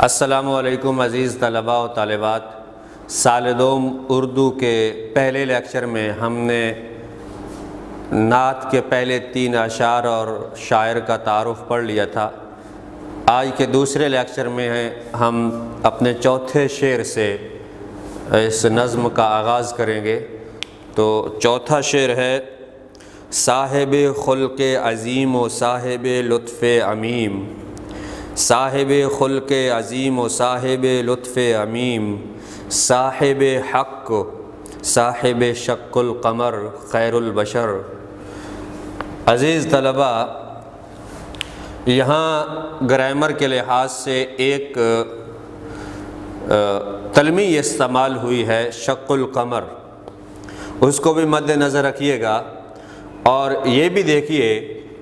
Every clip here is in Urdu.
السلام علیکم عزیز طلباء و طالبات۔ سال دوم اردو کے پہلے لیکچر میں ہم نے نعت کے پہلے 3 اشعار اور شاعر کا تعارف پڑھ لیا تھا۔ آج کے دوسرے لیکچر میں ہم اپنے چوتھے شعر سے اس نظم کا آغاز کریں گے۔ تو چوتھا شعر ہے: صاحب خلق عظیم و صاحب لطف عمیم، صاحب خلق عظیم و صاحب لطف عمیم، صاحب حق صاحب شق القمر خیر البشر۔ عزیز طلباء، یہاں گرامر کے لحاظ سے ایک تلمیح استعمال ہوئی ہے، شق القمر، اس کو بھی مد نظر رکھیے گا۔ اور یہ بھی دیکھیے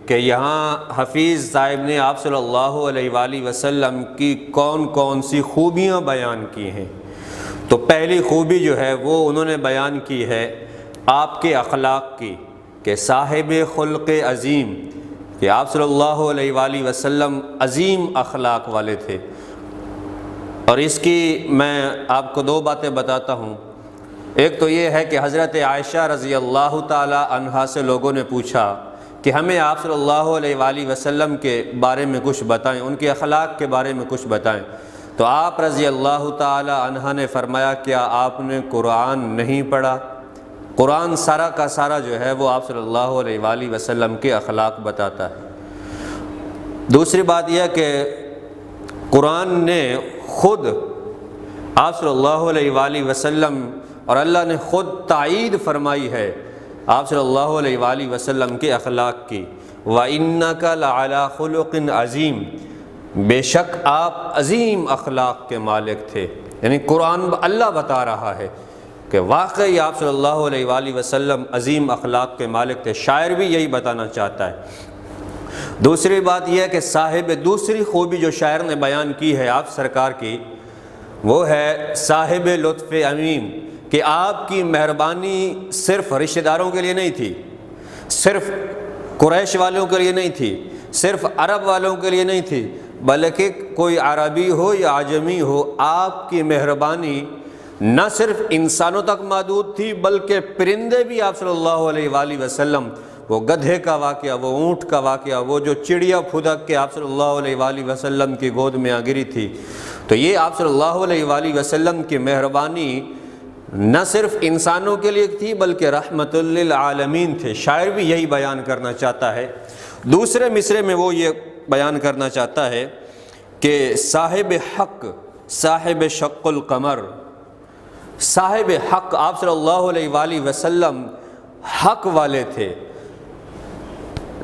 کہ یہاں حفیظ صاحب نے آپ صلی اللہ علیہ وآلہ وسلم کی کون کون سی خوبیاں بیان کی ہیں۔ تو پہلی خوبی جو ہے وہ انہوں نے بیان کی ہے آپ کے اخلاق کی، کہ صاحب خلق عظیم، کہ آپ صلی اللہ علیہ وآلہ وسلم عظیم اخلاق والے تھے۔ اور اس کی میں آپ کو 2 باتیں بتاتا ہوں۔ ایک تو یہ ہے کہ حضرت عائشہ رضی اللہ تعالی عنہا سے لوگوں نے پوچھا کہ ہمیں آپ صلی اللہ علیہ وآلہ وسلم کے بارے میں کچھ بتائیں، ان کے اخلاق کے بارے میں کچھ بتائیں۔ تو آپ رضی اللہ تعالی عنہ نے فرمایا، کیا آپ نے قرآن نہیں پڑھا؟ قرآن سارا کا سارا جو ہے وہ آپ صلی اللہ علیہ وآلہ وسلم کے اخلاق بتاتا ہے۔ دوسری بات یہ کہ قرآن نے خود آپ صلی اللہ علیہ وآلہ وسلم اور اللہ نے خود تائید فرمائی ہے آپ صلی اللہ علیہ وآلہ وسلم کے اخلاق کی۔ وَإِنَّكَ لَعَلَىٰ خُلُقٍ عَظِيمٍ، بے شک آپ عظیم اخلاق کے مالک تھے۔ یعنی قرآن اللہ بتا رہا ہے کہ واقعی آپ صلی اللہ علیہ وآلہ وسلم عظیم اخلاق کے مالک تھے۔ شاعر بھی یہی بتانا چاہتا ہے۔ دوسری بات یہ ہے کہ دوسری خوبی جو شاعر نے بیان کی ہے آپ سرکار کی، وہ ہے صاحب لطف عمیم، کہ آپ کی مہربانی صرف رشتہ داروں کے لیے نہیں تھی، صرف قریش والوں کے لیے نہیں تھی، صرف عرب والوں کے لیے نہیں تھی، بلکہ کوئی عربی ہو یا عجمی ہو، آپ کی مہربانی نہ صرف انسانوں تک محدود تھی بلکہ پرندے بھی آپ صلی اللہ علیہ وآلہ وسلم، وہ گدھے کا واقعہ، وہ اونٹ کا واقعہ، وہ جو چڑیا پھدک کے آپ صلی اللہ علیہ وآلہ وسلم کی گود میں آ گری تھی، تو یہ آپ صلی اللہ علیہ وآلہ وسلم کی مہربانی نہ صرف انسانوں کے لیے تھی بلکہ رحمت للعالمین تھے۔ شاعر بھی یہی بیان کرنا چاہتا ہے۔ دوسرے مصرے میں وہ یہ بیان کرنا چاہتا ہے کہ صاحب حق صاحب شق القمر، صاحب حق آپ صلی اللہ علیہ وآلہ وسلم حق والے تھے۔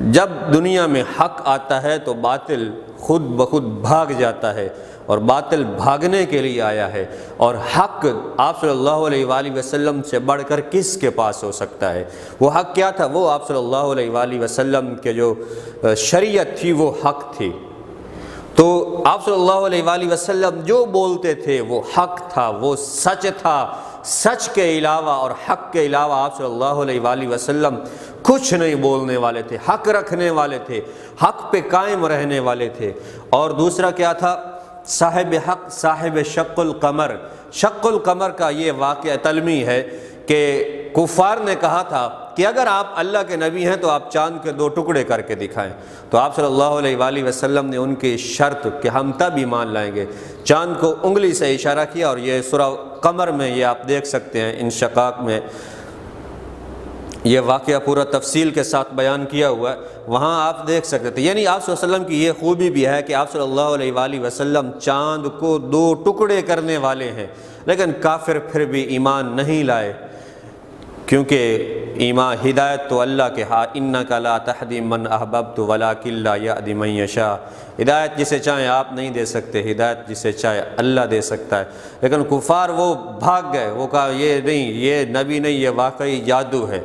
جب دنیا میں حق آتا ہے تو باطل خود بخود بھاگ جاتا ہے، اور باطل بھاگنے کے لیے آیا ہے، اور حق آپ صلی اللہ علیہ وآلہ وسلم سے بڑھ کر کس کے پاس ہو سکتا ہے؟ وہ حق کیا تھا؟ وہ آپ صلی اللہ علیہ وآلہ وسلم کے جو شریعت تھی وہ حق تھی۔ تو آپ صلی اللہ علیہ وآلہ وسلم جو بولتے تھے وہ حق تھا، وہ سچ تھا۔ سچ کے علاوہ اور حق کے علاوہ آپ صلی اللہ علیہ وآلہ وسلم کچھ نہیں بولنے والے تھے، حق رکھنے والے تھے، حق پہ قائم رہنے والے تھے۔ اور دوسرا کیا تھا؟ صاحب حق صاحب شق القمر۔ شق القمر کا یہ واقعہ تلمیح ہے کہ کفار نے کہا تھا کہ اگر آپ اللہ کے نبی ہیں تو آپ چاند کے 2 ٹکڑے کر کے دکھائیں۔ تو آپ صلی اللہ علیہ وآلہ وسلم نے ان کی شرط کہ ہم تب ایمان لائیں گے، چاند کو انگلی سے اشارہ کیا، اور یہ سورہ قمر میں یہ آپ دیکھ سکتے ہیں، انشقاق میں یہ واقعہ پورا تفصیل کے ساتھ بیان کیا ہوا ہے، وہاں آپ دیکھ سکتے تھے۔ یعنی آپ صلی اللہ علیہ وسلم کی یہ خوبی بھی ہے کہ آپ صلی اللہ علیہ وآلہ وسلم چاند کو 2 ٹکڑے کرنے والے ہیں، لیکن کافر پھر بھی ایمان نہیں لائے، کیونکہ ایمان ہدایت تو اللہ کے ہاتھ، انک لا تہدی من احببت ولکن لا یہدی من یشاء۔ ہدایت جسے چاہیں آپ نہیں دے سکتے، ہدایت جسے چاہے اللہ دے سکتا ہے۔ لیکن کفار وہ بھاگ گئے، وہ کہا یہ نہیں، یہ نبی نہیں، یہ واقعی جادو ہے۔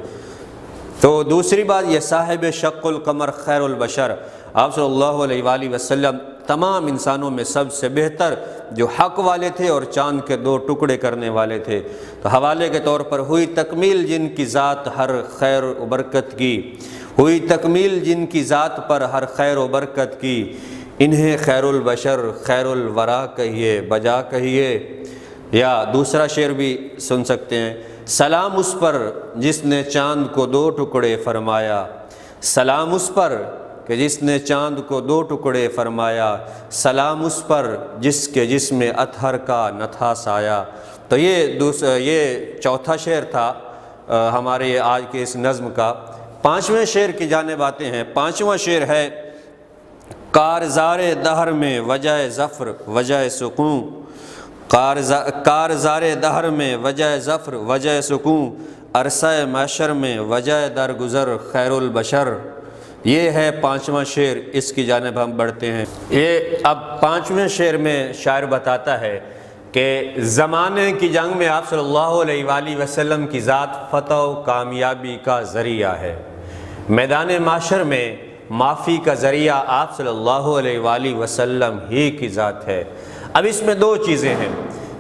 تو دوسری بات یہ صاحب شق القمر خیر البشر، آپ صلی اللہ علیہ وآلہ وسلم تمام انسانوں میں سب سے بہتر جو حق والے تھے اور چاند کے 2 ٹکڑے کرنے والے تھے۔ تو حوالے کے طور پر ہوئی تکمیل جن کی ذات ہر خیر و برکت کی، ہوئی تکمیل جن کی ذات پر ہر خیر و برکت کی، انہیں خیر البشر خیر الورا کہیے بجا کہیے، یا دوسرا شعر بھی سن سکتے ہیں، سلام اس پر جس نے چاند کو دو ٹکڑے فرمایا، سلام اس پر کہ جس نے چاند کو دو ٹکڑے فرمایا، سلام اس پر جس کے جسم اطہر کا نہ تھا سایہ۔ تو یہ چوتھا شعر تھا ہمارے آج کے اس نظم کا۔ پانچویں شعر کی جانب آتے ہیں۔ پانچواں شعر ہے، کارزار دہر میں وجہ ظفر وجہ سکون، کارزار دہر میں وجہ ظفر وجہ سکون، عرصہ محشر میں وجہ درگزر خیر البشر۔ یہ ہے پانچواں شعر، اس کی جانب ہم بڑھتے ہیں۔ یہ اب پانچویں شعر میں شاعر بتاتا ہے کہ زمانے کی جنگ میں آپ صلی اللہ علیہ وآلہ وسلم کی ذات فتح و کامیابی کا ذریعہ ہے، میدان محشر میں معافی کا ذریعہ آپ صلی اللہ علیہ وآلہ وسلم ہی کی ذات ہے۔ اب اس میں دو چیزیں ہیں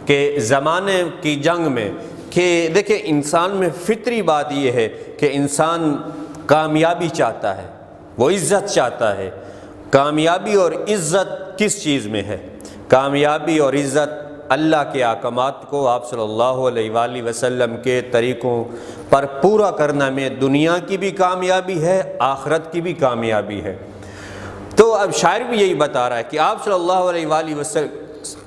کہ زمانے کی جنگ میں کہ دیکھیں انسان میں فطری بات یہ ہے کہ انسان کامیابی چاہتا ہے، وہ عزت چاہتا ہے۔ کامیابی اور عزت کس چیز میں ہے؟ کامیابی اور عزت اللہ کے احکامات کو آپ صلی اللہ علیہ وآلہ وسلم کے طریقوں پر پورا کرنا میں دنیا کی بھی کامیابی ہے، آخرت کی بھی کامیابی ہے۔ تو اب شاعر بھی یہی بتا رہا ہے کہ آپ صلی اللہ علیہ وآلہ وسلم،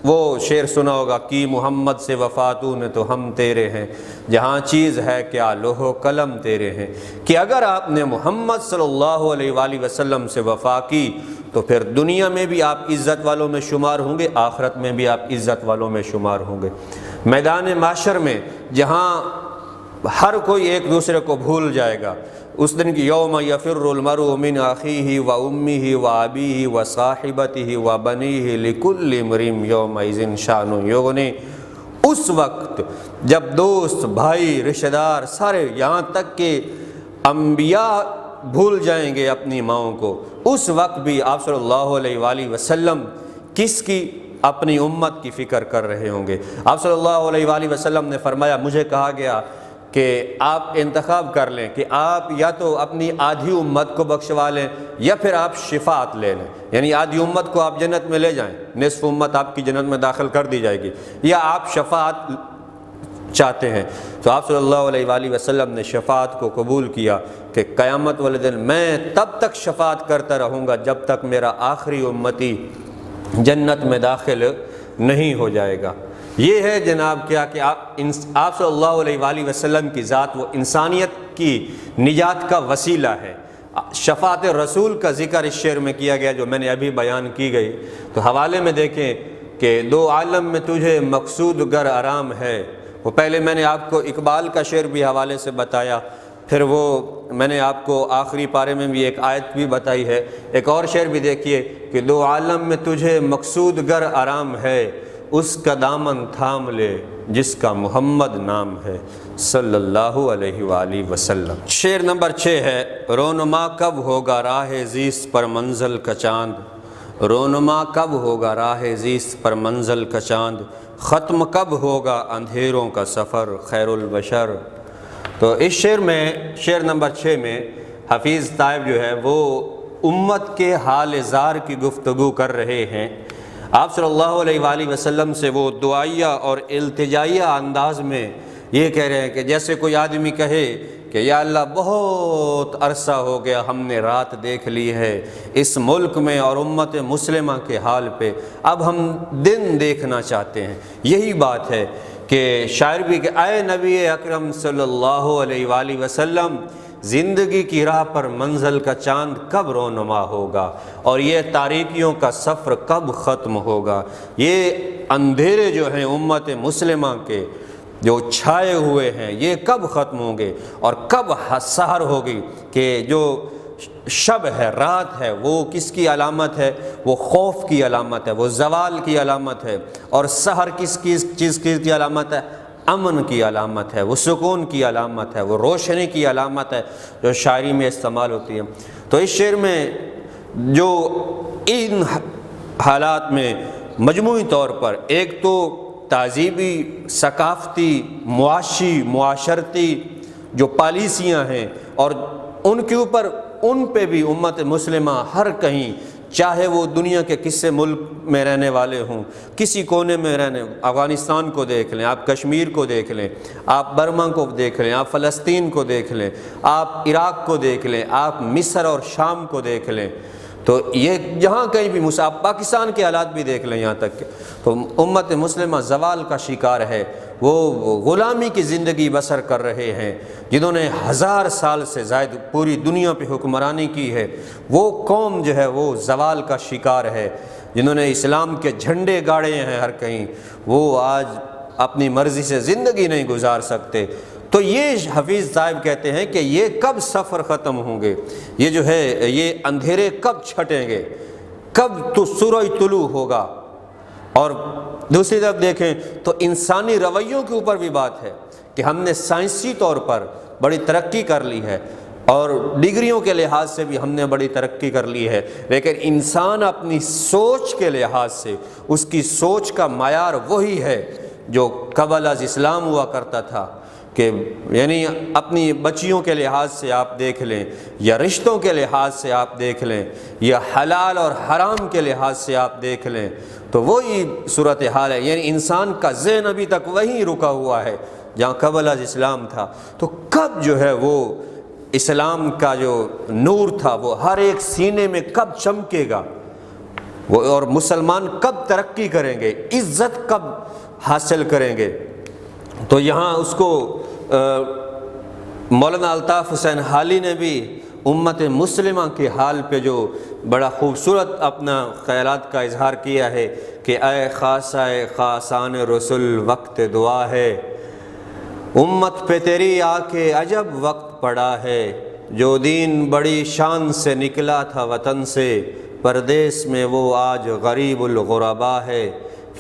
وہ شعر سنا ہوگا کہ محمد سے وفاتوں نے تو ہم تیرے ہیں، جہاں چیز ہے کیا لوح و قلم تیرے ہیں، کہ اگر آپ نے محمد صلی اللہ علیہ وآلہ وسلم سے وفا کی تو پھر دنیا میں بھی آپ عزت والوں میں شمار ہوں گے، آخرت میں بھی آپ عزت والوں میں شمار ہوں گے۔ میدان محشر میں جہاں ہر کوئی ایک دوسرے کو بھول جائے گا، اس دن کی یوم یفر المرء من اخیہ و امہ و ابیہ و صاحبتہ و بنیہ لکل امرئ یومئذ شأن یغنی، اس وقت جب دوست بھائی رشتہ دار سارے یہاں تک کہ انبیاء بھول جائیں گے اپنی ماؤں کو، اس وقت بھی آپ صلی اللہ علیہ وآلہ وسلم کس کی؟ اپنی امت کی فکر کر رہے ہوں گے۔ آپ صلی اللہ علیہ وآلہ وسلم نے فرمایا، مجھے کہا گیا کہ آپ انتخاب کر لیں کہ آپ یا تو اپنی آدھی امت کو بخشوا لیں یا پھر آپ شفاعت لے لیں، یعنی آدھی امت کو آپ جنت میں لے جائیں، نصف امت آپ کی جنت میں داخل کر دی جائے گی، یا آپ شفاعت چاہتے ہیں۔ تو آپ صلی اللہ علیہ وآلہ وسلم نے شفاعت کو قبول کیا کہ قیامت والے دن میں تب تک شفاعت کرتا رہوں گا جب تک میرا آخری امتی جنت میں داخل نہیں ہو جائے گا۔ یہ ہے جناب کیا کہ آپ صلی اللہ علیہ وآلہ وسلم کی ذات وہ انسانیت کی نجات کا وسیلہ ہے۔ شفاعت رسول کا ذکر اس شعر میں کیا گیا جو میں نے ابھی بیان کی گئی۔ تو حوالے میں دیکھیں کہ دو عالم میں تجھے مقصود گر آرام ہے، وہ پہلے میں نے آپ کو اقبال کا شعر بھی حوالے سے بتایا، پھر وہ میں نے آپ کو آخری پارے میں بھی ایک آیت بھی بتائی ہے۔ ایک اور شعر بھی دیکھیے کہ دو عالم میں تجھے مقصود گر آرام ہے، اس کا دامن تھام لے جس کا محمد نام ہے صلی اللہ علیہ وآلہ وسلم۔ شعر نمبر 6 ہے، رونما کب ہوگا راہ زیست پر منزل کا چاند، رونما کب ہوگا راہ زیست پر منزل کا چاند، ختم کب ہوگا اندھیروں کا سفر خیر البشر۔ تو اس شعر میں، شعر نمبر 6 میں حفیظ طائب جو ہے وہ امت کے حال زار کی گفتگو کر رہے ہیں۔ آپ صلی اللہ علیہ وآلہ وسلم سے وہ دعائیہ اور التجائیہ انداز میں یہ کہہ رہے ہیں کہ جیسے کوئی آدمی کہے کہ یا اللہ بہت عرصہ ہو گیا ہم نے رات دیکھ لی ہے اس ملک میں اور امت مسلمہ کے حال پہ، اب ہم دن دیکھنا چاہتے ہیں۔ یہی بات ہے کہ شاعر بھی کہ اے نبی اکرم صلی اللہ علیہ وآلہ وسلم، زندگی کی راہ پر منزل کا چاند کب رونما ہوگا اور یہ تاریکیوں کا سفر کب ختم ہوگا، یہ اندھیرے جو ہیں امت مسلمہ کے جو چھائے ہوئے ہیں یہ کب ختم ہوں گے اور کب سحر ہوگی، کہ جو شب ہے رات ہے وہ کس کی علامت ہے؟ وہ خوف کی علامت ہے، وہ زوال کی علامت ہے، اور سحر کس چیز کی علامت ہے؟ امن کی علامت ہے، وہ سکون کی علامت ہے، وہ روشنی کی علامت ہے جو شاعری میں استعمال ہوتی ہے۔ تو اس شعر میں جو ان حالات میں مجموعی طور پر ایک تو تہذیبی، ثقافتی، معاشی، معاشرتی جو پالیسیاں ہیں اور ان کے اوپر ان پہ بھی امت مسلمہ ہر کہیں چاہے وہ دنیا کے کسی ملک میں رہنے والے ہوں، کسی کونے میں رہنے، افغانستان کو دیکھ لیں، آپ کشمیر کو دیکھ لیں، آپ برما کو دیکھ لیں، آپ فلسطین کو دیکھ لیں، آپ عراق کو دیکھ لیں، آپ مصر اور شام کو دیکھ لیں، تو یہ جہاں کہیں بھی آپ پاکستان کے حالات بھی دیکھ لیں، یہاں تک کہ تو امت مسلمہ زوال کا شکار ہے۔ وہ غلامی کی زندگی بسر کر رہے ہیں جنہوں نے 1000 سال سے زائد پوری دنیا پہ حکمرانی کی ہے، وہ قوم جو ہے وہ زوال کا شکار ہے۔ جنہوں نے اسلام کے جھنڈے گاڑے ہیں ہر کہیں، وہ آج اپنی مرضی سے زندگی نہیں گزار سکتے۔ تو یہ حفیظ صاحب کہتے ہیں کہ یہ کب سفر ختم ہوں گے، یہ جو ہے یہ اندھیرے کب چھٹیں گے، کب تو سورج طلوع ہوگا۔ اور دوسری طرف دیکھیں تو انسانی رویوں کے اوپر بھی بات ہے کہ ہم نے سائنسی طور پر بڑی ترقی کر لی ہے اور ڈگریوں کے لحاظ سے بھی ہم نے بڑی ترقی کر لی ہے، لیکن انسان اپنی سوچ کے لحاظ سے اس کی سوچ کا معیار وہی ہے جو قبل از اسلام ہوا کرتا تھا، کہ یعنی اپنی بچیوں کے لحاظ سے آپ دیکھ لیں یا رشتوں کے لحاظ سے آپ دیکھ لیں یا حلال اور حرام کے لحاظ سے آپ دیکھ لیں تو وہی صورتحال ہے، یعنی انسان کا ذہن ابھی تک وہیں رکا ہوا ہے جہاں قبل از اسلام تھا۔ تو کب جو ہے وہ اسلام کا جو نور تھا وہ ہر ایک سینے میں کب چمکے گا، وہ اور مسلمان کب ترقی کریں گے، عزت کب حاصل کریں گے؟ تو یہاں اس کو مولانا الطاف حسین حالی نے بھی امت مسلمہ کے حال پہ جو بڑا خوبصورت اپنا خیالات کا اظہار کیا ہے کہ اے خاصہ خاصان رسول وقت دعا ہے، امت پہ تیری آ کے عجب وقت پڑا ہے، جو دین بڑی شان سے نکلا تھا وطن سے، پردیس میں وہ آج غریب الغربا ہے،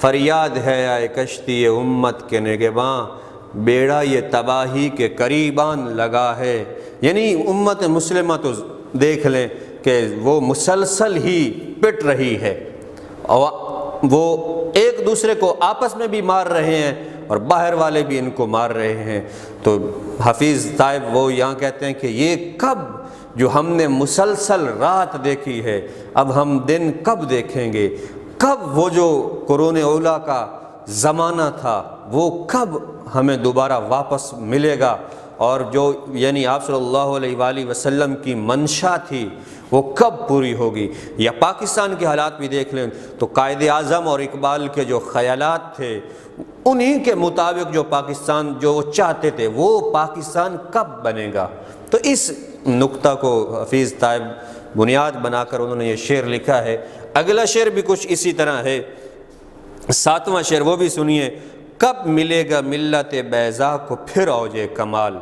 فریاد ہے اے کشتی امت کے نگہباں، بیڑا یہ تباہی کے قریبان لگا ہے۔ یعنی امت مسلمہ تو دیکھ لیں کہ وہ مسلسل ہی پٹ رہی ہے، اور وہ ایک دوسرے کو آپس میں بھی مار رہے ہیں اور باہر والے بھی ان کو مار رہے ہیں۔ تو حفیظ صاحب وہ یہاں کہتے ہیں کہ یہ کب جو ہم نے مسلسل رات دیکھی ہے، اب ہم دن کب دیکھیں گے؟ کب وہ جو قرون اولیٰ کا زمانہ تھا وہ کب ہمیں دوبارہ واپس ملے گا؟ اور جو یعنی آپ صلی اللہ علیہ وآلہ وسلم کی منشا تھی وہ کب پوری ہوگی؟ یا پاکستان کے حالات بھی دیکھ لیں تو قائد اعظم اور اقبال کے جو خیالات تھے انہی کے مطابق جو پاکستان جو وہ چاہتے تھے وہ پاکستان کب بنے گا؟ تو اس نقطہ کو حفیظ صاحب بنیاد بنا کر انہوں نے یہ شعر لکھا ہے۔ اگلا شعر بھی کچھ اسی طرح ہے، 7واں شعر وہ بھی سنیے۔ کب ملے گا ملت بیضا کو پھر اوج کمال،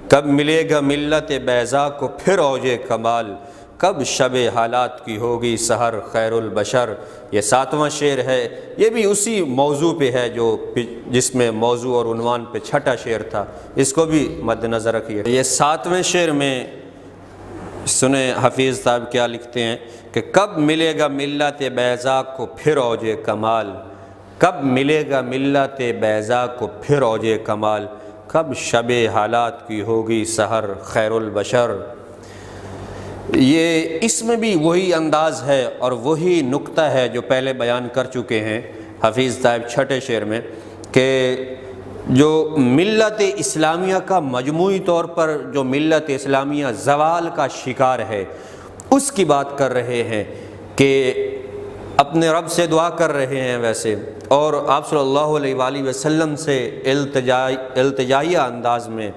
کب ملے گا ملت بیضا کو پھر اوج کمال، کب شب حالات کی ہوگی سحر خیر البشر۔ یہ 7واں شعر ہے، یہ بھی اسی موضوع پہ ہے جو جس میں موضوع اور عنوان پہ چھٹا شعر تھا، اس کو بھی مد نظر رکھیے۔ یہ 7ویں شعر میں سنیں حفیظ صاحب کیا لکھتے ہیں کہ کب ملے گا ملت بیضا کو پھر اوج کمال، کب ملے گا ملت بیضا کو پھر اوج کمال، کب شب حالات کی ہوگی سحر خیر البشر۔ یہ اس میں بھی وہی انداز ہے اور وہی نقطہ ہے جو پہلے بیان کر چکے ہیں حفیظ صاحب چھٹے شعر میں، کہ جو ملت اسلامیہ کا مجموعی طور پر جو ملت اسلامیہ زوال کا شکار ہے اس کی بات کر رہے ہیں، کہ اپنے رب سے دعا کر رہے ہیں ویسے، اور آپ صلی اللہ علیہ وآلہ وسلم سے التجائیہ انداز میں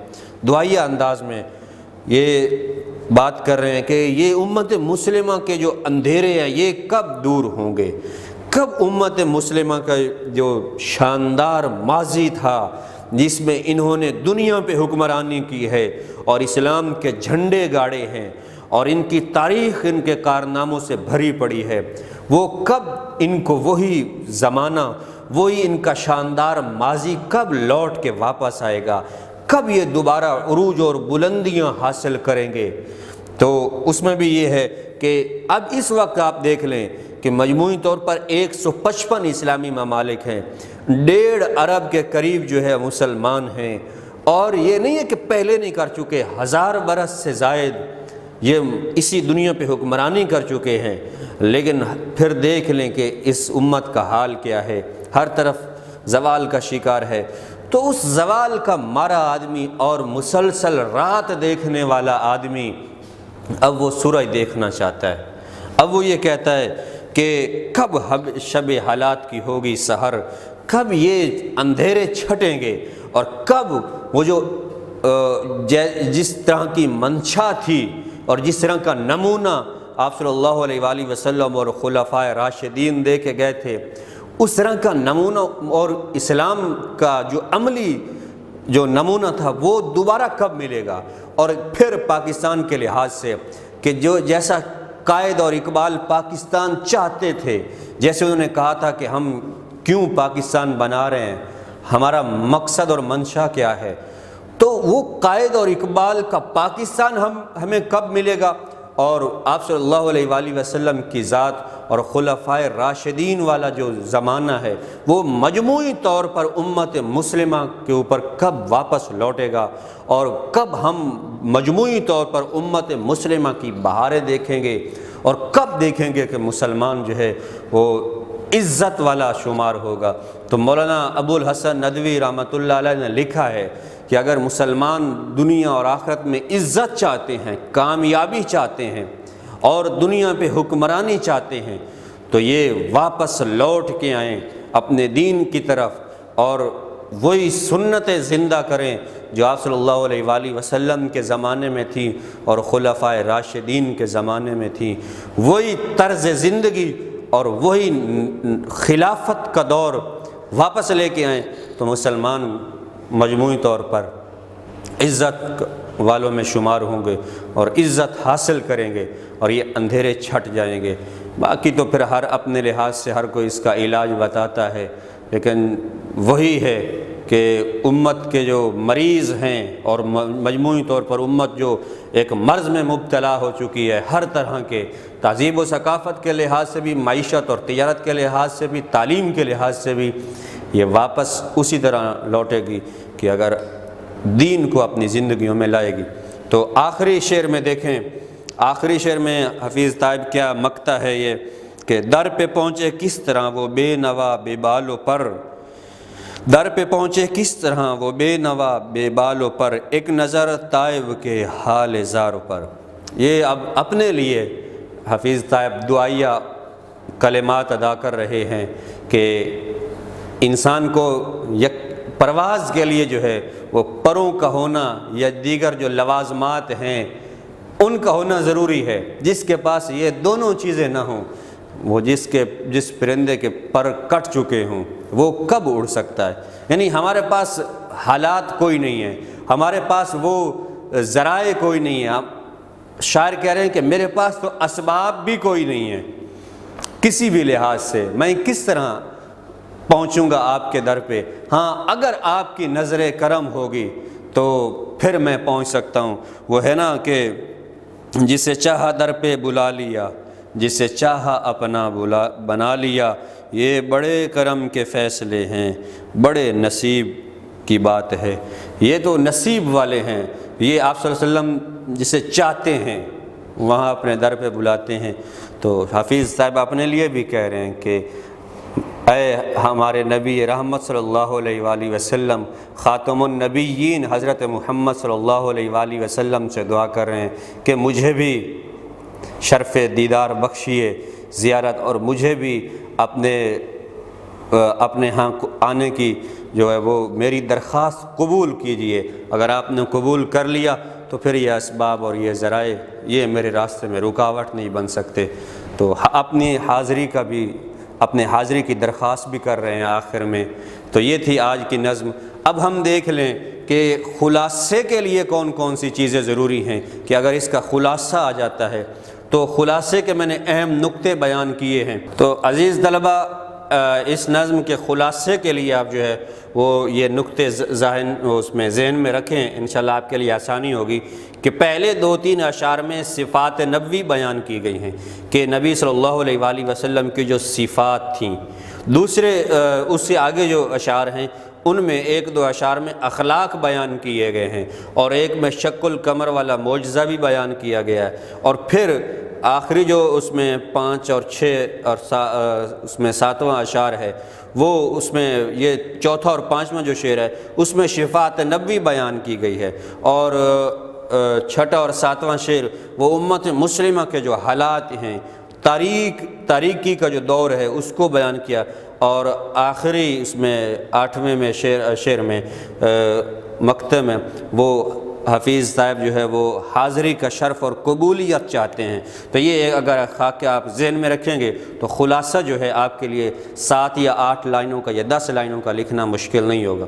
دعائیہ انداز میں یہ بات کر رہے ہیں کہ یہ امت مسلمہ کے جو اندھیرے ہیں یہ کب دور ہوں گے، کب امت مسلمہ کا جو شاندار ماضی تھا جس میں انہوں نے دنیا پہ حکمرانی کی ہے اور اسلام کے جھنڈے گاڑے ہیں اور ان کی تاریخ ان کے کارناموں سے بھری پڑی ہے، وہ کب ان کو وہی زمانہ وہی ان کا شاندار ماضی کب لوٹ کے واپس آئے گا، کب یہ دوبارہ عروج اور بلندیاں حاصل کریں گے؟ تو اس میں بھی یہ ہے کہ اب اس وقت آپ دیکھ لیں کہ مجموعی طور پر 155 اسلامی ممالک ہیں، 1.5 ارب کے قریب جو ہے مسلمان ہیں، اور یہ نہیں ہے کہ پہلے نہیں کر چکے، 1000 برس سے زائد یہ اسی دنیا پہ حکمرانی کر چکے ہیں، لیکن پھر دیکھ لیں کہ اس امت کا حال کیا ہے، ہر طرف زوال کا شکار ہے۔ تو اس زوال کا مارا آدمی اور مسلسل رات دیکھنے والا آدمی اب وہ سورج دیکھنا چاہتا ہے۔ اب وہ یہ کہتا ہے کہ کب شب حالات کی ہوگی سحر، کب یہ اندھیرے چھٹیں گے، اور کب وہ جو جس طرح کی منشا تھی اور جس طرح کا نمونہ آپ صلی اللہ علیہ وآلہ وسلم اور خلفائے راشدین دے کے گئے تھے، اس طرح کا نمونہ اور اسلام کا جو عملی جو نمونہ تھا وہ دوبارہ کب ملے گا۔ اور پھر پاکستان کے لحاظ سے کہ جو جیسا قائد اور اقبال پاکستان چاہتے تھے، جیسے انہوں نے کہا تھا کہ ہم کیوں پاکستان بنا رہے ہیں، ہمارا مقصد اور منشا کیا ہے، تو وہ قائد اور اقبال کا پاکستان ہمیں کب ملے گا، اور آپ صلی اللہ علیہ وآلہ وسلم کی ذات اور خلفائے راشدین والا جو زمانہ ہے وہ مجموعی طور پر امت مسلمہ کے اوپر کب واپس لوٹے گا، اور کب ہم مجموعی طور پر امت مسلمہ کی بہاریں دیکھیں گے، اور کب دیکھیں گے کہ مسلمان جو ہے وہ عزت والا شمار ہوگا۔ تو مولانا ابو الحسن ندوی رحمۃ اللہ علیہ نے لکھا ہے کہ اگر مسلمان دنیا اور آخرت میں عزت چاہتے ہیں، کامیابی چاہتے ہیں اور دنیا پہ حکمرانی چاہتے ہیں، تو یہ واپس لوٹ کے آئیں اپنے دین کی طرف، اور وہی سنتیں زندہ کریں جو آپ صلی اللہ علیہ وآلہ وسلم کے زمانے میں تھی اور خلفائے راشدین کے زمانے میں تھی، وہی طرز زندگی اور وہی خلافت کا دور واپس لے کے آئیں، تو مسلمان مجموعی طور پر عزت والوں میں شمار ہوں گے اور عزت حاصل کریں گے، اور یہ اندھیرے چھٹ جائیں گے۔ باقی تو پھر ہر اپنے لحاظ سے ہر کوئی اس کا علاج بتاتا ہے، لیکن وہی ہے کہ امت کے جو مریض ہیں اور مجموعی طور پر امت جو ایک مرض میں مبتلا ہو چکی ہے، ہر طرح کے تہذیب و ثقافت کے لحاظ سے بھی، معیشت اور تجارت کے لحاظ سے بھی، تعلیم کے لحاظ سے بھی، یہ واپس اسی طرح لوٹے گی کہ اگر دین کو اپنی زندگیوں میں لائے گی۔ تو آخری شعر میں دیکھیں، آخری شعر میں حفیظ طیب کیا مقطع ہے یہ کہ در پہ پہنچے کس طرح وہ بے نوا بے بالوں پر، در پہ پہنچے کس طرح وہ بے نوا بے بالوں پر، ایک نظر طائب کے حال زاروں پر۔ یہ اب اپنے لیے حفیظ طیب دعائیہ کلمات ادا کر رہے ہیں کہ انسان کو یک پرواز کے لیے جو ہے وہ پروں کا ہونا یا دیگر جو لوازمات ہیں ان کا ہونا ضروری ہے۔ جس کے پاس یہ دونوں چیزیں نہ ہوں، وہ جس پرندے کے پر کٹ چکے ہوں وہ کب اڑ سکتا ہے؟ یعنی ہمارے پاس حالات کوئی نہیں ہیں، ہمارے پاس وہ ذرائع کوئی نہیں ہے۔ شاعر کہہ رہے ہیں کہ میرے پاس تو اسباب بھی کوئی نہیں ہے کسی بھی لحاظ سے، میں کس طرح پہنچوں گا آپ کے در پہ؟ ہاں اگر آپ کی نظر کرم ہوگی تو پھر میں پہنچ سکتا ہوں۔ وہ ہے نا کہ جسے چاہا در پہ بلا لیا، جسے چاہا اپنا بنا لیا، یہ بڑے کرم کے فیصلے ہیں، بڑے نصیب کی بات ہے۔ یہ تو نصیب والے ہیں، یہ آپ صلی اللہ علیہ وسلم جسے چاہتے ہیں وہاں اپنے در پہ بلاتے ہیں۔ تو حفیظ صاحب اپنے لیے بھی کہہ رہے ہیں کہ اے ہمارے نبی رحمت صلی اللہ علیہ وآلہ وسلم، خاتم النبیین حضرت محمد صلی اللہ علیہ وآلہ وسلم سے دعا کر رہے ہیں کہ مجھے بھی شرف دیدار بخشیے، زیارت، اور مجھے بھی اپنے ہاں آنے کی جو ہے وہ میری درخواست قبول کیجئے۔ اگر آپ نے قبول کر لیا تو پھر یہ اسباب اور یہ ذرائع یہ میرے راستے میں رکاوٹ نہیں بن سکتے۔ تو اپنی حاضری کی درخواست بھی کر رہے ہیں آخر میں۔ تو یہ تھی آج کی نظم۔ اب ہم دیکھ لیں کہ خلاصے کے لیے کون کون سی چیزیں ضروری ہیں، کہ اگر اس کا خلاصہ آ جاتا ہے تو خلاصے کے میں نے اہم نقطے بیان کیے ہیں۔ تو عزیز طلبہ، اس نظم کے خلاصے کے لیے آپ جو ہے وہ یہ نقطے ذہن میں رکھیں، انشاءاللہ آپ کے لیے آسانی ہوگی کہ پہلے 2-3 اشعار میں صفات نبوی بیان کی گئی ہیں کہ نبی صلی اللہ علیہ وآلہ وسلم کی جو صفات تھیں۔ دوسرے اس سے آگے جو اشعار ہیں ان میں ایک دو اشعار میں اخلاق بیان کیے گئے ہیں اور ایک میں شق القمر والا معجزہ بھی بیان کیا گیا ہے، اور پھر آخری جو اس میں 5 اور 6 اور اس میں 7واں اشعار ہے، وہ اس میں یہ چوتھا اور 5واں جو شعر ہے اس میں شفاعت نبوی بیان کی گئی ہے، اور چھٹا اور 7واں شعر وہ امت مسلمہ کے جو حالات ہیں، تاریکی کا جو دور ہے اس کو بیان کیا، اور آخری اس میں 8ویں میں شعر میں مقطع میں وہ حفیظ صاحب جو ہے وہ حاضری کا شرف اور قبولیت چاہتے ہیں۔ تو یہ اگر خاکہ آپ ذہن میں رکھیں گے تو خلاصہ جو ہے آپ کے لیے 7 یا 8 لائنوں کا یا 10 لائنوں کا لکھنا مشکل نہیں ہوگا۔